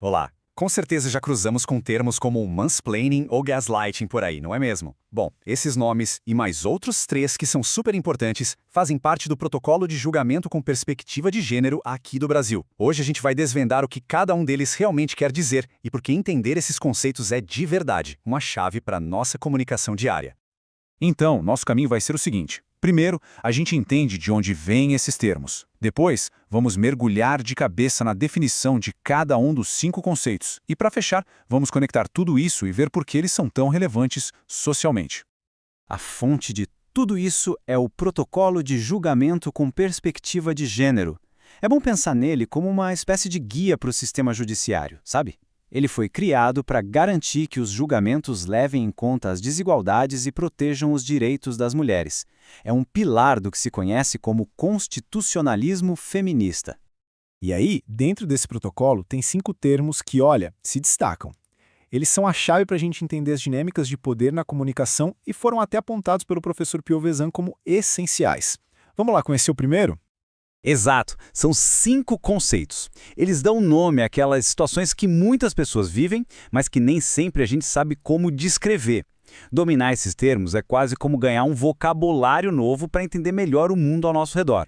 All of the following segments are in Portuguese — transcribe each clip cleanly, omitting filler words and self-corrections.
Olá! Com certeza já cruzamos com termos como mansplaining ou gaslighting por aí, não é mesmo? Bom, esses nomes e mais outros três que são super importantes fazem parte do protocolo de julgamento com perspectiva de gênero aqui do Brasil. Hoje a gente vai desvendar o que cada um deles realmente quer dizer e porque entender esses conceitos é de verdade uma chave para a nossa comunicação diária. Então, nosso caminho vai ser o seguinte. Primeiro, a gente entende de onde vêm esses termos. Depois, vamos mergulhar de cabeça na definição de cada um dos 5 conceitos. E para fechar, vamos conectar tudo isso e ver por que eles são tão relevantes socialmente. A fonte de tudo isso é o Protocolo de Julgamento com Perspectiva de Gênero. É bom pensar nele como uma espécie de guia para o sistema judiciário, sabe? Ele foi criado para garantir que os julgamentos levem em conta as desigualdades e protejam os direitos das mulheres. É um pilar do que se conhece como constitucionalismo feminista. E aí, dentro desse protocolo, tem 5 termos que, olha, se destacam. Eles são a chave para a gente entender as dinâmicas de poder na comunicação e foram até apontados pelo professor Piovesan como essenciais. Vamos lá conhecer o primeiro? Exato, são 5 conceitos. Eles dão nome àquelas situações que muitas pessoas vivem, mas que nem sempre a gente sabe como descrever. Dominar esses termos é quase como ganhar um vocabulário novo para entender melhor o mundo ao nosso redor.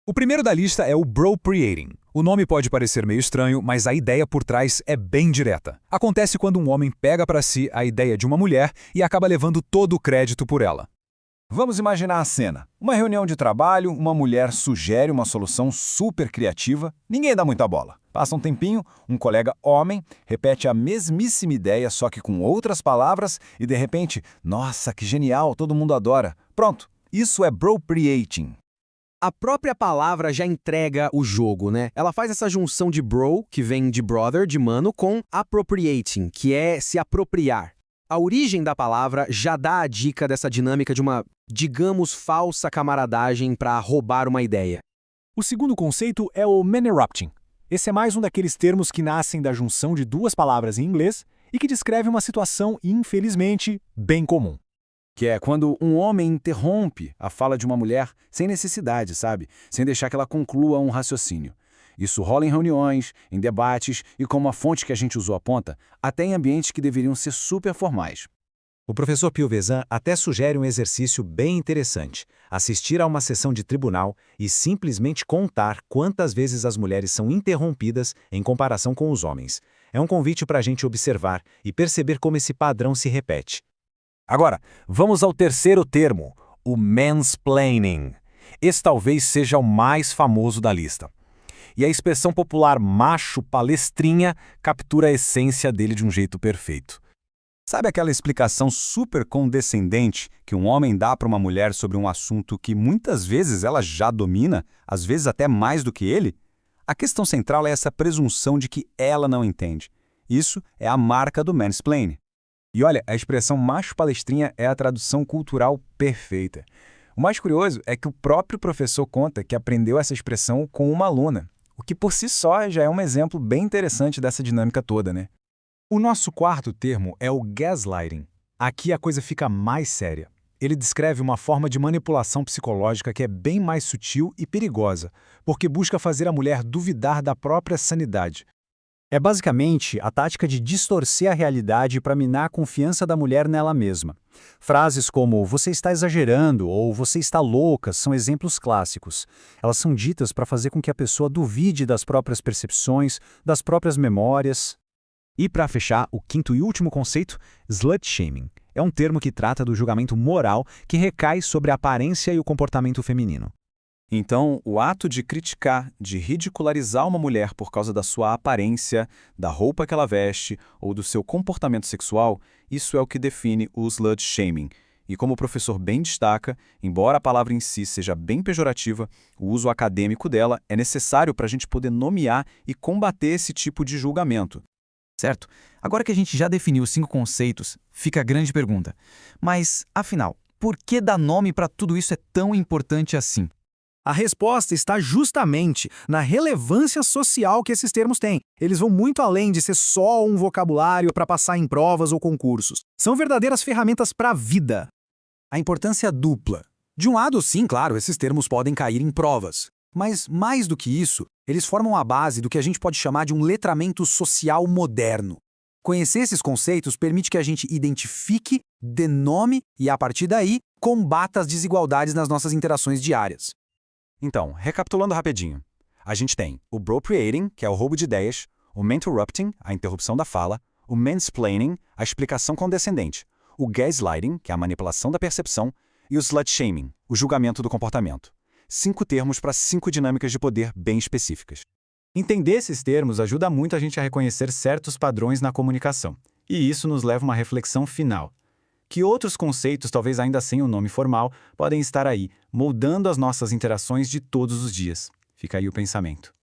O primeiro da lista é o bropriating. O nome pode parecer meio estranho, mas a ideia por trás é bem direta. Acontece quando um homem pega para si a ideia de uma mulher e acaba levando todo o crédito por ela. Vamos imaginar a cena. Uma reunião de trabalho, uma mulher sugere uma solução super criativa, ninguém dá muita bola. Passa um tempinho, um colega homem repete a mesmíssima ideia, só que com outras palavras, e de repente, nossa, que genial, todo mundo adora. Pronto, isso é bropriating. A própria palavra já entrega o jogo, né? Ela faz essa junção de bro, que vem de brother, de mano, com appropriating, que é se apropriar. A origem da palavra já dá a dica dessa dinâmica de uma, digamos, falsa camaradagem para roubar uma ideia. O segundo conceito é o man-erupting. Esse é mais um daqueles termos que nascem da junção de 2 palavras em inglês e que descreve uma situação, infelizmente, bem comum. Que é quando um homem interrompe a fala de uma mulher sem necessidade, sabe? Sem deixar que ela conclua um raciocínio. Isso rola em reuniões, em debates e, como a fonte que a gente usou aponta, até em ambientes que deveriam ser super formais. O professor Piovesan até sugere um exercício bem interessante: assistir a uma sessão de tribunal e simplesmente contar quantas vezes as mulheres são interrompidas em comparação com os homens. É um convite para a gente observar e perceber como esse padrão se repete. Agora, vamos ao terceiro termo, o mansplaining. Esse talvez seja o mais famoso da lista. E a expressão popular macho palestrinha captura a essência dele de um jeito perfeito. Sabe aquela explicação super condescendente que um homem dá para uma mulher sobre um assunto que muitas vezes ela já domina, às vezes até mais do que ele? A questão central é essa presunção de que ela não entende. Isso é a marca do mansplaining. E olha, a expressão macho palestrinha é a tradução cultural perfeita. O mais curioso é que o próprio professor conta que aprendeu essa expressão com uma aluna, o que por si só já é um exemplo bem interessante dessa dinâmica toda, né? O nosso quarto termo é o gaslighting. Aqui a coisa fica mais séria. Ele descreve uma forma de manipulação psicológica que é bem mais sutil e perigosa, porque busca fazer a mulher duvidar da própria sanidade. É basicamente a tática de distorcer a realidade para minar a confiança da mulher nela mesma. Frases como "você está exagerando" ou "você está louca" são exemplos clássicos. Elas são ditas para fazer com que a pessoa duvide das próprias percepções, das próprias memórias. E para fechar, o quinto e último conceito, slut-shaming. É um termo que trata do julgamento moral que recai sobre a aparência e o comportamento feminino. Então, o ato de criticar, de ridicularizar uma mulher por causa da sua aparência, da roupa que ela veste ou do seu comportamento sexual, isso é o que define o slut-shaming. E como o professor bem destaca, embora a palavra em si seja bem pejorativa, o uso acadêmico dela é necessário para a gente poder nomear e combater esse tipo de julgamento. Certo? Agora que a gente já definiu os 5 conceitos, fica a grande pergunta. Mas, afinal, por que dar nome para tudo isso é tão importante assim? A resposta está justamente na relevância social que esses termos têm. Eles vão muito além de ser só um vocabulário para passar em provas ou concursos. São verdadeiras ferramentas para a vida. A importância dupla. De um lado, sim, claro, esses termos podem cair em provas. Mas, mais do que isso, eles formam a base do que a gente pode chamar de um letramento social moderno. Conhecer esses conceitos permite que a gente identifique, denome e, a partir daí, combata as desigualdades nas nossas interações diárias. Então, recapitulando rapidinho. A gente tem o bropriating, que é o roubo de ideias, o mentorrupting, a interrupção da fala, o mansplaining, a explicação condescendente, o gaslighting, que é a manipulação da percepção, e o slut-shaming, o julgamento do comportamento. 5 termos para 5 dinâmicas de poder bem específicas. Entender esses termos ajuda muito a gente a reconhecer certos padrões na comunicação. E isso nos leva a uma reflexão final. Que outros conceitos, talvez ainda sem o nome formal, podem estar aí, moldando as nossas interações de todos os dias? Fica aí o pensamento.